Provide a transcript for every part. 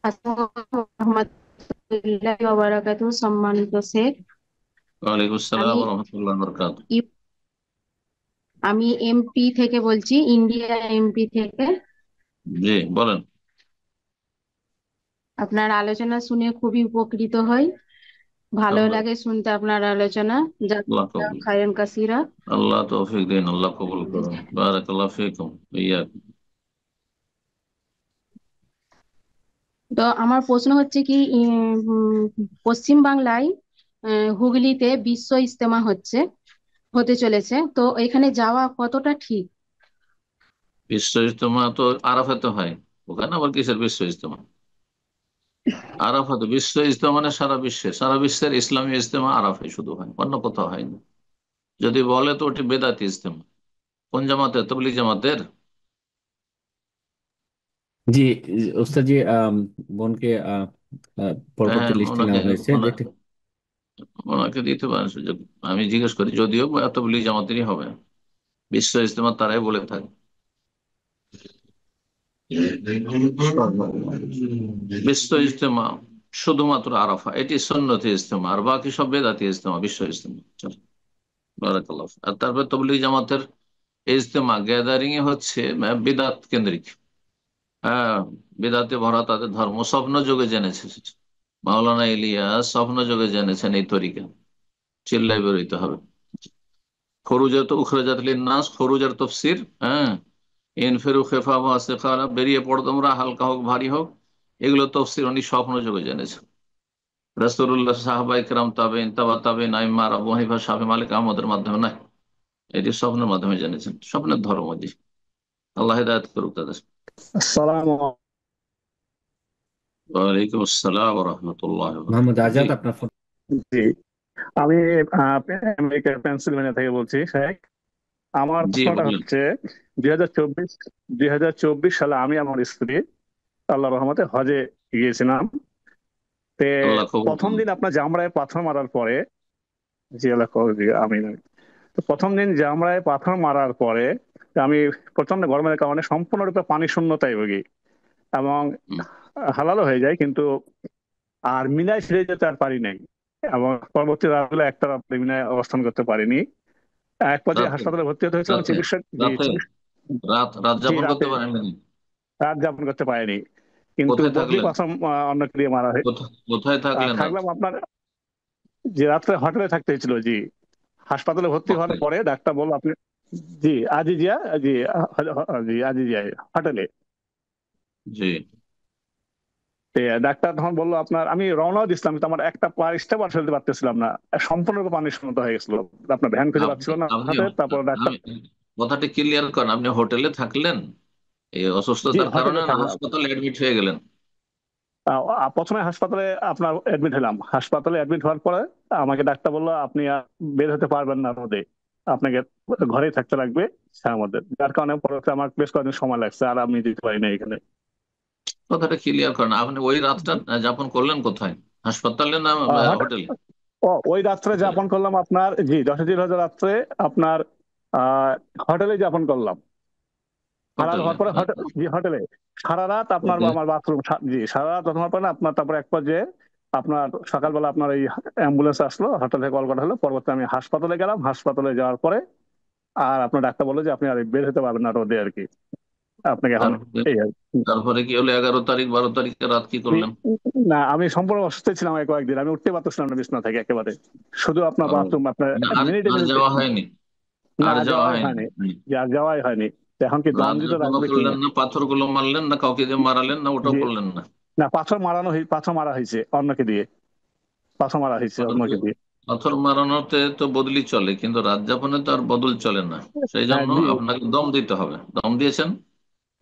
আসসালামু রহমতুল্লাহি ওয়া বারাকাতুহু। সম্মানিত শেখ, ওয়ালাইকুম আসসালাম আমি রহমতুল্লাহ বরকাত। ইউ- আমি এমপি থেকে বলছি, ইন্ডিয়া এমপি থেকে। জি বলেন। আপনার আলোচনা শুনে খুবই উপকৃত হই, ভালো আলহামদুলিল্লাহ। লাগে শুনতে আপনার আলোচনা। আল্লাহ জাযাকাল্লাহু কবুল, খায়রান কাসীরা। আল্লাহ তৌফিক দিন, আল্লাহ কবুল করুন। বারাকাল্লাহ ফিকুম ইয়াকুম। তো আমার প্রশ্ন হচ্ছে কি, পশ্চিম বাংলায় হুগলিতে বিশ্ব ইজতেমা হতে চলেছে, তো এখানে যাওয়া কতটা ঠিক? বিশ্ব ইজতেমা তো আরাফাতে হয়, ওখানে আবার কিসের বিশ্ব ইজতেমা? আরাফাতে বিশ্ব ইজতেমা মানে সারা বিশ্বের ইসলামী ইজতেমা আরাফায় শুধু হয়, অন্য কোথাও হয় না। যদি বলে তো ওটি বেদাতি ইজতেমা। কোন জামাতের? তবলিগ জামাতের। জি, ওস্তাদ জি, বোনকে পরবর্তী হ্যাঁ, লিস্টে ওনাকে নেওয়া হয়েছে দেখতে। ওনাকে ওনাকে দিতে পারেন সুযোগ। আমি জিজ্ঞেস করি, যদিও তবলিগ জামাতেরই হবে। বিশ্ব ইজতেমা তারাই বলে থাকে। বিশ্ব ইজতেমা শুধুমাত্র আরাফা, এটি সুন্নতি ইজতেমা, আর বাকি সব বেদাতি ইজতেমা। বিশ্ব ইজতেমা চলো, বারাকাল্লাহ। আর তারপর তবলিগ জামাতের ইজতেমা গ্যাদারিং এ হচ্ছে বিদাত কেন্দ্রিক। হ্যাঁ, বিদাতে ভরা তাদের ধর্ম, স্বপ্ন যুগে জেনেছে। মাওলানা ইলিয়াস স্বপ্ন যুগে জেনেছেন এই তরিকা। চিল্লাই বেরোইতে হবে। খরুজাত উখরাজাত লিন্নাস, খরুজার তফসির। হ্যাঁ, ইনফিরু খেফা ওয়া সিকালা, বেরিয়ে পড়ো তোমরা, হালকা হোক ভারী হোক। এগুলো তফসির উনি স্বপ্ন যুগে জেনেছেন। রাসূলুল্লাহ, সাহাবা ইকরাম, তাবেঈন, তাবা তাবেঈন, আইম্মা, আবু হানিফা, শাফি, মালিক, আহমদের মাধ্যমে নয়। এটি স্বপ্নের মাধ্যমে জেনেছেন, স্বপ্নের ধর্ম। জি, আল্লাহ হিদায়াত করুক তাদের। আসসালামু ওয়ালাইকুম আসসালাম ওয়া রাহমাতুল্লাহি ওয়া মোহাম্মদ বারাকাতুহু। জি, আজাদ, আপনার ফোন। জি, আমি আমেরিকার পেনসিলভেনিয়া থেকে বলছি শেখ। আমার জি প্রশ্নটা বলেন। হচ্ছে 2024 2024 সালে আমি আমার স্ত্রী আল্লাহ রহমতে হজে গিয়েছিলাম। তে আল্লাহ কবুল প্রথম করুন। দিন আপনার জামরায় পাথর মারার পরে, জি আল্লাহ কবুল, জি আমিন। তো প্রথম দিন জামরায় পাথর মারার পরে আমি প্রচন্ড গরমের কারণে সম্পূর্ণরূপে পানি শূন্যতায় ভুগি এবং হুম, হালালও হয়ে যায়, কিন্তু আর মিনায় ফিরে যেতে আর পারি নাই। এবং পরবর্তী রাতগুলো একটা রাত মিনায় অবস্থান করতে পারিনি। এক পর্যায়ে রাতে হাসপাতালে ভর্তি হতে হয়েছিল, রাতে চিকিৎসা, জি রাতে চিকিৎসা, রাত রাত জি যাপন রাতে করতে পারেননি? রাত যাপন করতে পারিনি। কিন্তু কোথায় বদলি থাকলেন? পাথর অন্যকে দিয়ে মারা হয়। কোথায় থাকলেন রাত? থাকলাম আপনার, যে রাত্রে হোটেলে থাকতে হয়েছিল। জি, হাসপাতালে ভর্তি হওয়ার মক্কায়? পরে ডাক্তার বলল আপনি, জি আজিজিয়া, জি জি আজিজিয়া হোটেলে। জি। ডাক্তার তখন বললো আপনার, আমি রওনাও দিছিলাম কিন্তু আমার একটা পা স্টেপ আর ফেলতে পারতেছিলাম না, সম্পূর্ণ পানি শূন্যতা হয়ে গেছিল। আপনার ভ্যান খুঁজে আপনি পাচ্ছিল না আপনি হাতে, তারপর ডাক্তার। আমি কথাটি ক্লিয়ার করেন, আপনি হোটেলে থাকলেন এই জি অসুস্থতার কারণে, হোটেলে না থাকলাম। হাসপাতালে অ্যাডমিট হয়ে গেলেন? প্রথমে হাসপাতালে আপনার অ্যাডমিট হলাম। হাসপাতালে অ্যাডমিট হওয়ার পরে আমাকে ডাক্তার বললো আপনি আর বের হতে পারবেন না রোদে, আপনাকে ঘরেই থাকতে লাগবে ছায়ার মধ্যে। যার কারণে পরবর্তী আমার বেশ কয়েকদিন সময় লাগছে, আর আমি যেতে পারি না এখানে। কথাটা ক্লিয়ার করেন, আপনি ওই রাতটা যাপন করলেন কোথায়? হাসপাতালে না হঠাৎ, হোটেলে? ওই রাত্রে হোটেলে। যাপন করলাম আপনার, জি 10 জিলহজ রাত্রে আপনার আহ হোটেলে যাপন করলাম। হালাল হোটেলে হওয়ার পরে হোটেল, আচ্ছা। জি হোটেলে সারা রাত আপনার ওকে। আমার বাথরুম, জি সারা রাত হওয়ার পরে আপনার, তারপরে এক পর্যায়ে আপনার সকালবেলা আপনার এই অ্যাম্বুলেন্স আসলো, হোটেল থেকে কল করা হলো। পরবর্তী আমি হাসপাতালে গেলাম। হাসপাতালে যাওয়ার পরে আর আপনার ডাক্তার বললো যে আপনি আর বের হতে পারবেন না রোদে আর কি, আপনাকে এখন তারপরে এই আর কি। তারপরে কি হলো? 11 তারিখ 12 তারিখে রাত কি জি, করলেন? না আমি সম্পূর্ণ অসুস্থ ছিলাম এই কয়েকদিন, আমি উঠতে পারতেছিলাম না বিছানা থেকে একেবারে। শুধু আপনার ও, বাথরুম আপনার না, আর মিনিটে আর মিনিটে। যাওয়া হয়নি? না আর যাওয়া যাওয়াই হয়নি? হয়নি, যে আর যাওয়াই হয়নি। তো এখন কি দম রাত দিতে যাপনও রাখবে কিনা। করলেন না, পাথরগুলো মারলেন না, কাউকে দিয়ে মারালেন না, ওটাও যে করলেন না? না, পাথর মারানো পাথর মারা হয়েছে অন্যকে দিয়ে, পাথর মারা হয়েছে অন্যকে দিয়ে। পাথর মারানোতে তো বদলি চলে, কিন্তু রাত যাপনে তো আর বদল চলে না। সেই হ্যাঁ জন্য জি, আপনাকে দম দিতে হবে। দম দিয়েছেন?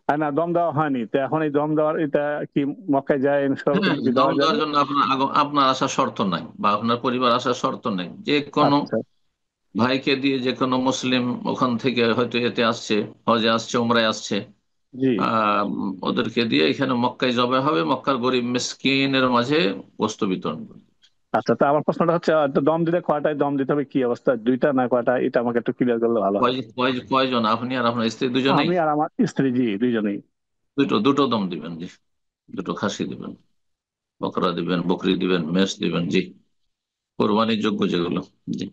না দম দেওয়া হয়নি। তো এখন এই দম দেওয়ার এটা কি মক্কায় যায় হ্যাঁ, কি দম দেওয়া দেওয়ার যাবে? জন্য আপনার আসার শর্ত নাই, বা আপনার পরিবার আসার শর্ত নেই। যে কোনো আচ্ছা, ভাইকে দিয়ে, যে কোনো মুসলিম ওখান থেকে হয়তো এতে আসছে, হজে আসছে, উমরায় আসছে, জি ওদেরকে দিয়ে এখানে মক্কায় জবে হবে, মক্কার গরিব মিসকিনের মাঝে বস্তু বিতরণ করবে। আচ্ছা। তা আমার প্রশ্নটা হচ্ছে, তো দম দিলে কয়টায় দম দিতে হবে, কি অবস্থা, দুইটা না কয়টা, এটা আমাকে একটু ক্লিয়ার করলে ভালো হয়। কয়জন আপনি আর আপনার স্ত্রী? দুজনেই? আমি আর আমার স্ত্রী, জি দুইজনেই। দুটো দুটো দম দিবেন জি, দুটো খাসি দিবেন। বকরা দিবেন, বকরি দিবেন, মেষ দিবেন। জি, কোরবানির যোগ্য যেগুলো। জি।